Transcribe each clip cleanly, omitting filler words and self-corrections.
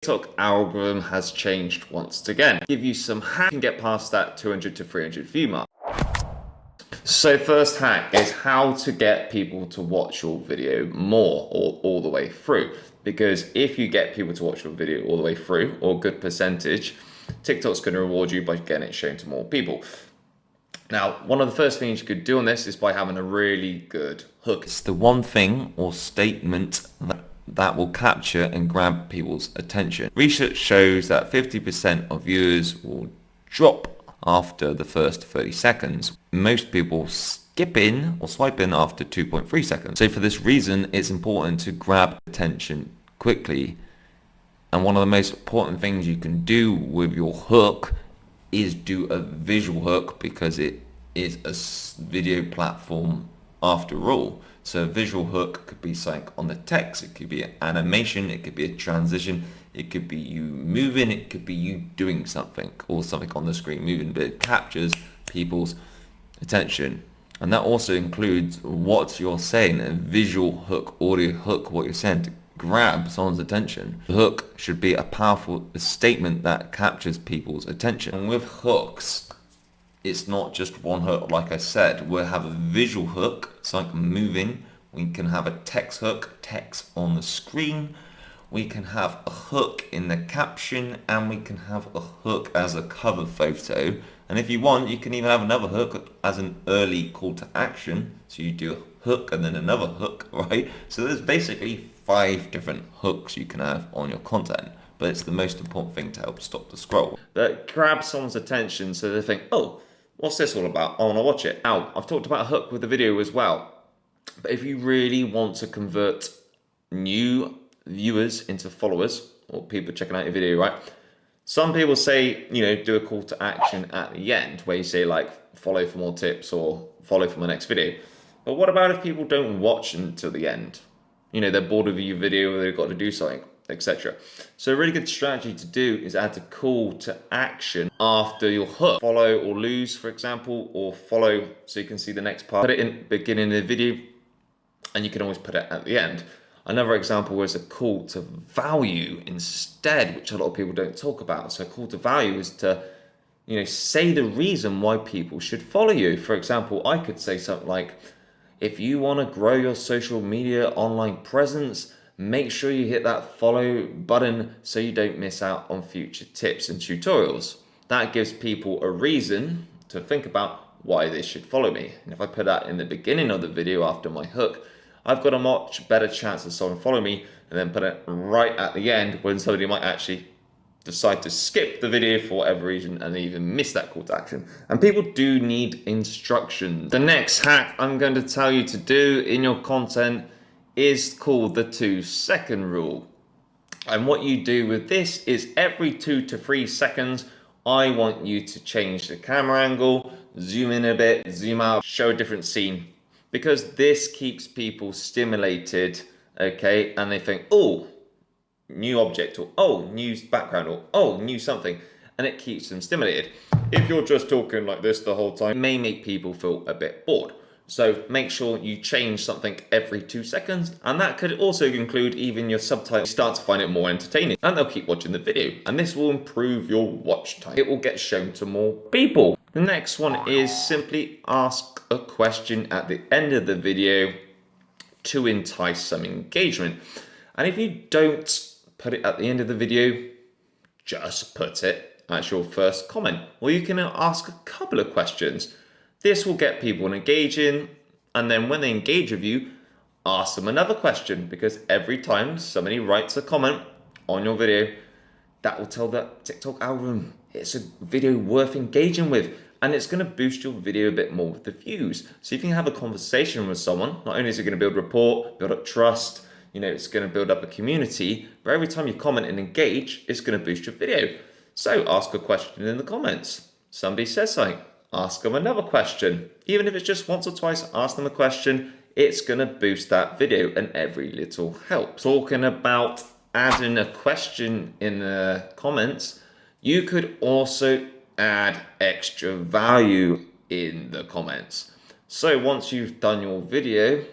TikTok algorithm has changed once again. Give you some hack and get past that 200 to 300 view mark. So first hack is how to get people to watch your video more or all the way through. Because if you get people to watch your video all the way through, or a good percentage, TikTok's going to reward you by getting it shown to more people. Now, one of the first things you could do on this is by having a really good hook. It's the one thing or statement that will capture and grab people's attention. Research shows that 50% of viewers will drop after the first 30 seconds. Most people skip in or swipe in after 2.3 seconds. So for this reason, it's important to grab attention quickly. And one of the most important things you can do with your hook is do a visual hook, because it is a video platform after all. So a visual hook could be something on the text, it could be an animation, it could be a transition, it could be you moving, it could be you doing something or something on the screen moving, but it captures people's attention. And that also includes what you're saying, a visual hook, audio hook, what you're saying to grab someone's attention. The hook should be a powerful statement that captures people's attention. And with hooks, it's not just one hook. Like I said, we'll have a visual hook, something moving. We can have a text hook, text on the screen. We can have a hook in the caption, and we can have a hook as a cover photo. And if you want, you can even have another hook as an early call to action. So you do a hook and then another hook, right? So there's basically 5 different hooks you can have on your content, but it's the most important thing to help stop the scroll. That grabs someone's attention so they think, oh, what's this all about? I want to watch it. Now, I've talked about a hook with the video as well. But if you really want to convert new viewers into followers or people checking out your video, right? Some people say, do a call to action at the end where you say like, follow for more tips or follow for my next video. But what about if people don't watch until the end? They're bored of your video, or they've got to do something, etc. So a really good strategy to do is add a call to action after your hook. Follow or lose, for example, or follow so you can see the next part. Put it in the beginning of the video, and you can always put it at the end. Another example was a call to value instead, which a lot of people don't talk about. So a call to value is to, say the reason why people should follow you. For example, I could say something like, if you want to grow your social media online presence, make sure you hit that follow button so you don't miss out on future tips and tutorials. That gives people a reason to think about why they should follow me. And if I put that in the beginning of the video after my hook, I've got a much better chance of someone following me, and then put it right at the end when somebody might actually decide to skip the video for whatever reason and they even miss that call to action. And people do need instructions. The next hack I'm going to tell you to do in your content is called the 2-second rule. And what you do with this is every 2 to 3 seconds, I want you to change the camera angle, zoom in a bit, zoom out, show a different scene, because this keeps people stimulated, okay? And they think, oh, new object, or oh, new background, or oh, new something, and it keeps them stimulated. If you're just talking like this the whole time, it may make people feel a bit bored. So make sure you change something every 2 seconds, and that could also include even your subtitles. Start to find it more entertaining, and they'll keep watching the video, and this will improve your watch time. It will get shown to more people. The next one is simply ask a question at the end of the video to entice some engagement. And if you don't put it at the end of the video, just put it as your first comment, or you can ask a couple of questions. This will get people engaging, and then when they engage with you, ask them another question, because every time somebody writes a comment on your video, that will tell the TikTok algorithm it's a video worth engaging with, and it's going to boost your video a bit more with the views. So if you can have a conversation with someone, not only is it going to build rapport, build up trust, it's going to build up a community, but every time you comment and engage, it's going to boost your video. So ask a question in the comments. Somebody says something, ask them another question. Even if it's just once or twice, ask them a question. It's going to boost that video, and every little helps. Talking about adding a question in the comments, you could also add extra value in the comments. So once you've done your video,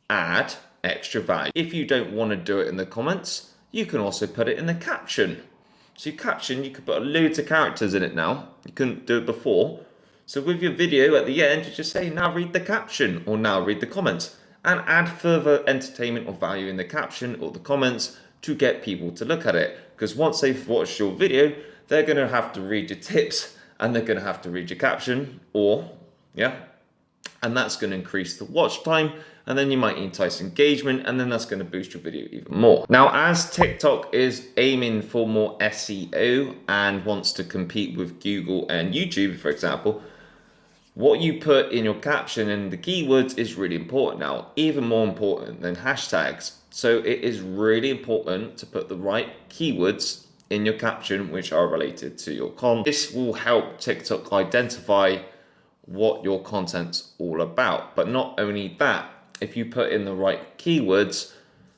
add extra value. If you don't want to do it in the comments, you can also put it in the caption. So your caption, you could put loads of characters in it now. You couldn't do it before. So with your video at the end, you just say, now read the caption, or now read the comments, and add further entertainment or value in the caption or the comments to get people to look at it. Because once they've watched your video, they're going to have to read your tips, and they're going to have to read your caption, and that's going to increase the watch time, and then you might entice engagement, and then that's going to boost your video even more. Now, as TikTok is aiming for more SEO and wants to compete with Google and YouTube, for example, what you put in your caption and the keywords is really important now, even more important than hashtags. So it is really important to put the right keywords in your caption which are related to your content. This will help TikTok identify what your content's all about. But not only that, if you put in the right keywords,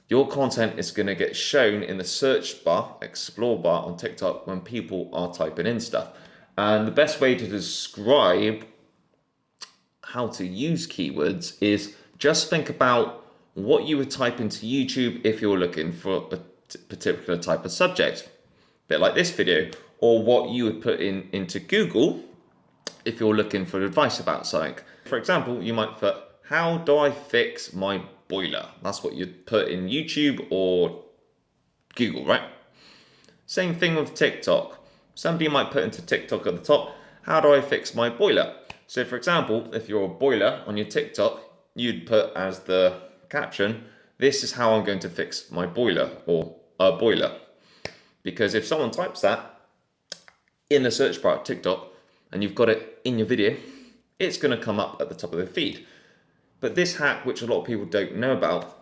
your content is going to get shown in the search bar, explore bar on TikTok when people are typing in stuff. And the best way to describe how to use keywords is just think about what you would type into YouTube if you're looking for a particular type of subject, a bit like this video, or what you would put into Google if you're looking for advice about something. For example, you might put, how do I fix my boiler? That's what you'd put in YouTube or Google, right? Same thing with TikTok. Somebody might put into TikTok at the top, how do I fix my boiler? So for example, if you're a boiler on your TikTok, you'd put as the caption, this is how I'm going to fix my boiler, or a boiler. Because if someone types that in the search bar of TikTok and you've got it in your video, it's going to come up at the top of the feed. But this hack, which a lot of people don't know about,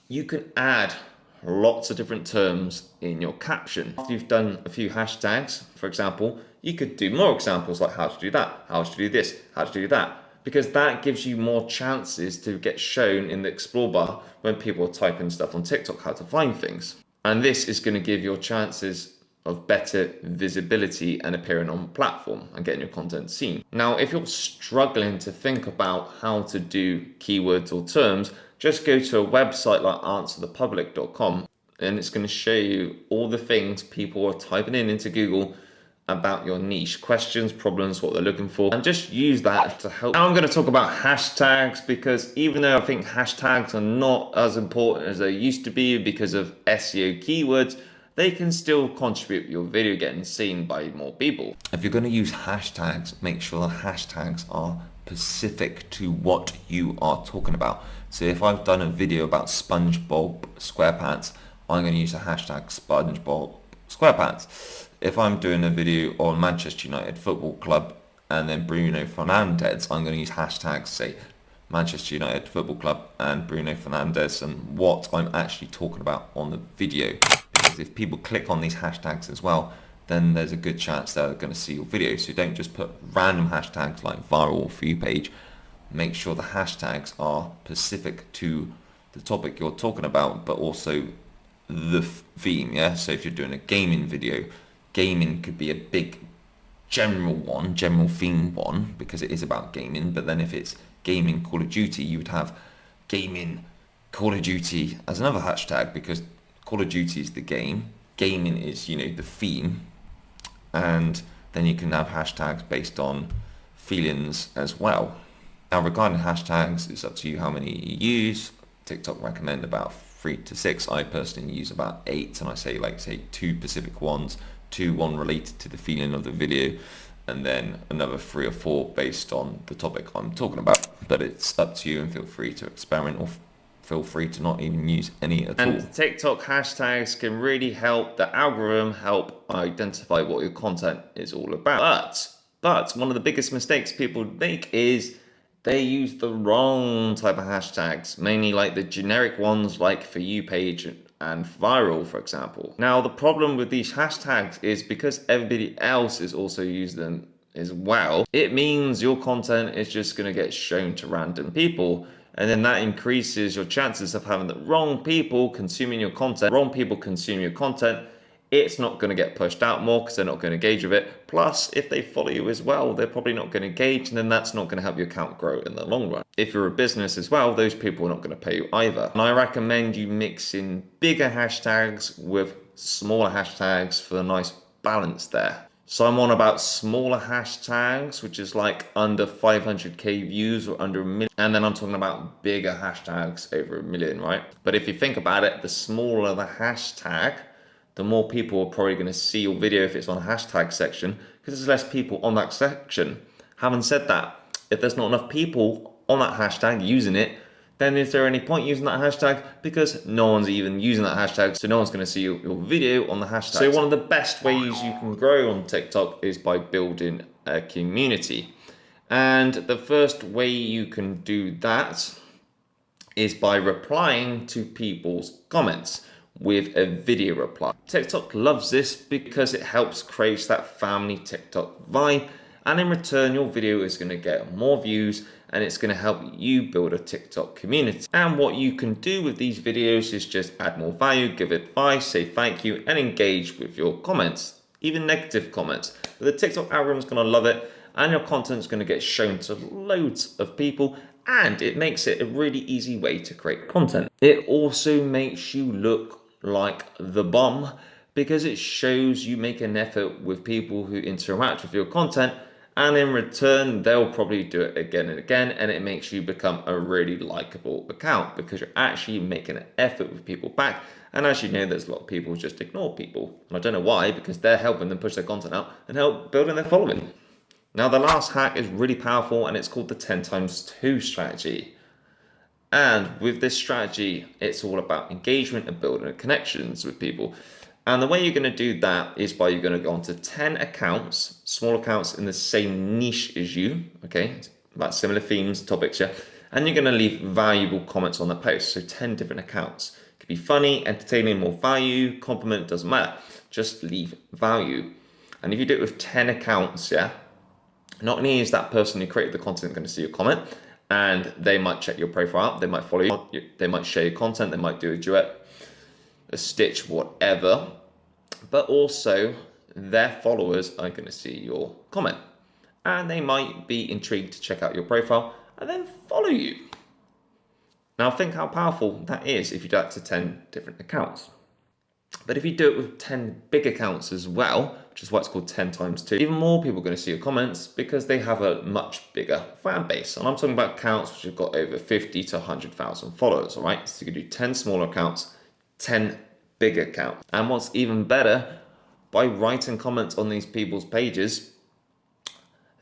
you can add lots of different terms in your caption. After you've done a few hashtags, for example, you could do more examples like how to do that, how to do this, how to do that, because that gives you more chances to get shown in the explore bar when people are typing stuff on TikTok, how to find things. And this is going to give your chances of better visibility and appearing on the platform and getting your content seen. Now, if you're struggling to think about how to do keywords or terms, just go to a website like answerthepublic.com, and it's going to show you all the things people are typing into Google about your niche, questions, problems, what they're looking for, and just use that to help. Now I'm going to talk about hashtags, because even though I think hashtags are not as important as they used to be because of SEO keywords, they can still contribute your video getting seen by more people. If you're going to use hashtags, make sure the hashtags are specific to what you are talking about. So if I've done a video about SpongeBob SquarePants, I'm going to use the hashtag SpongeBob SquarePants. If I'm doing a video on Manchester United Football Club and then Bruno Fernandes, I'm going to use hashtags, say Manchester United Football Club and Bruno Fernandes, and what I'm actually talking about on the video. Because if people click on these hashtags as well, then there's a good chance they're going to see your video. So don't just put random hashtags like viral or for you page. Make sure the hashtags are specific to the topic you're talking about, but also the theme, yeah? So if you're doing a gaming video, gaming could be a big general theme one, because it is about gaming. But then if it's gaming Call of Duty, you would have gaming Call of Duty as another hashtag, because Call of Duty is the game, gaming is, the theme, and then you can have hashtags based on feelings as well. Now regarding hashtags, it's up to you how many you use. TikTok recommend about 3 to 6. I personally use about 8, and I say 2 specific ones, one related to the feeling of the video, and then another 3 or 4 based on the topic I'm talking about. But it's up to you, and feel free to experiment, or feel free to not even use any at all. And TikTok hashtags can really help the algorithm help identify what your content is all about. But one of the biggest mistakes people make is they use the wrong type of hashtags, mainly like the generic ones like For You page and viral, for example. Now, the problem with these hashtags is because everybody else is also using them as well, it means your content is just going to get shown to random people. And then that increases your chances of having the wrong people consuming your content. Wrong people consume your content, it's not going to get pushed out more because they're not going to engage with it. Plus, if they follow you as well, they're probably not going to engage, and then that's not going to help your account grow in the long run. If you're a business as well, those people are not going to pay you either. And I recommend you mix in bigger hashtags with smaller hashtags for a nice balance there. So I'm on about smaller hashtags, which is like under 500k views or under 1 million. And then I'm talking about bigger hashtags over 1 million, right? But if you think about it, the smaller the hashtag, the more people are probably going to see your video if it's on a hashtag section, because there's less people on that section. Having said that, if there's not enough people on that hashtag using it, then is there any point using that hashtag? Because no one's even using that hashtag, so no one's going to see your video on the hashtag. So one of the best ways you can grow on TikTok is by building a community. And the first way you can do that is by replying to people's comments with a video reply. TikTok loves this because it helps create that family TikTok vibe, and in return your video is going to get more views and it's going to help you build a TikTok community. And what you can do with these videos is just add more value, give advice, say thank you, and engage with your comments, even negative comments. But the TikTok algorithm is going to love it, and your content is going to get shown to loads of people, and it makes it a really easy way to create content. It also makes you look like the bomb because it shows you make an effort with people who interact with your content, and in return they'll probably do it again and again, and it makes you become a really likable account because you're actually making an effort with people back. And as you know, there's a lot of people who just ignore people, and I don't know why, because they're helping them push their content out and help building their following. Now the last hack is really powerful, and it's called the 10 times 2 strategy. And with this strategy, it's all about engagement and building connections with people. And the way you're going to do that is by you're going to go onto 10 accounts, small accounts in the same niche as you, okay, about similar themes, topics, yeah, and you're going to leave valuable comments on the post. So 10 different accounts. It could be funny, entertaining, more value, compliment, doesn't matter. Just leave value. And if you do it with 10 accounts, yeah, not only is that person who created the content going to see your comment, and they might check your profile out, they might follow you, they might share your content, they might do a duet, a stitch, whatever, but also their followers are going to see your comment, and they might be intrigued to check out your profile and then follow you. Now think how powerful that is if you do that to 10 different accounts. But if you do it with 10 big accounts as well, which is why it's called 10 times 2, even more people are going to see your comments because they have a much bigger fan base. And I'm talking about accounts which have got over 50 to 100,000 followers, all right? So you can do 10 smaller accounts, 10 big accounts. And what's even better, by writing comments on these people's pages,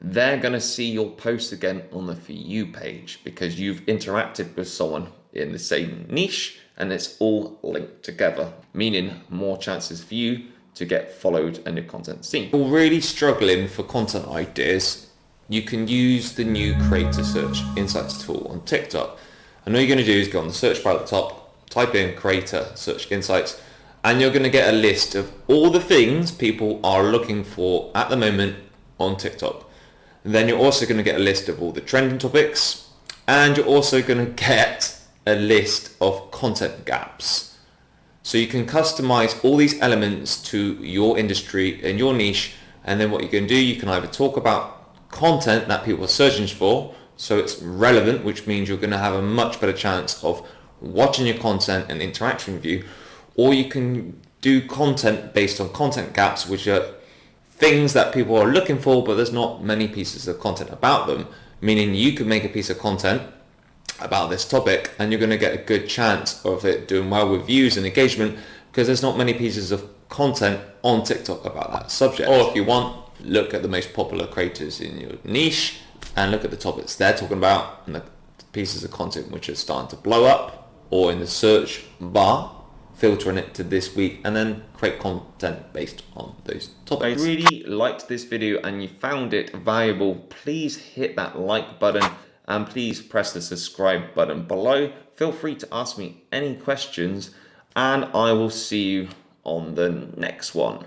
they're going to see your post again on the For You page because you've interacted with someone in the same niche, and it's all linked together, meaning more chances for you to get followed and your content seen. If you're really struggling for content ideas, you can use the new Creator Search Insights tool on TikTok. And all you're going to do is go on the search bar at the top, type in Creator Search Insights, and you're going to get a list of all the things people are looking for at the moment on TikTok. And then you're also going to get a list of all the trending topics, and you're also going to get a list of content gaps. So you can customize all these elements to your industry and your niche, and then what you can do, you can either talk about content that people are searching for, so it's relevant, which means you're going to have a much better chance of watching your content and interacting with you, or you can do content based on content gaps, which are things that people are looking for, but there's not many pieces of content about them, meaning you could make a piece of content about this topic and you're going to get a good chance of it doing well with views and engagement because there's not many pieces of content on TikTok about that subject. Or if you want, look at the most popular creators in your niche and look at the topics they're talking about and the pieces of content which are starting to blow up, or in the search bar, filtering it to this week and then create content based on those topics. If you really liked this video and you found it valuable, please hit that like button and please press the subscribe button below. Feel free to ask me any questions and I will see you on the next one.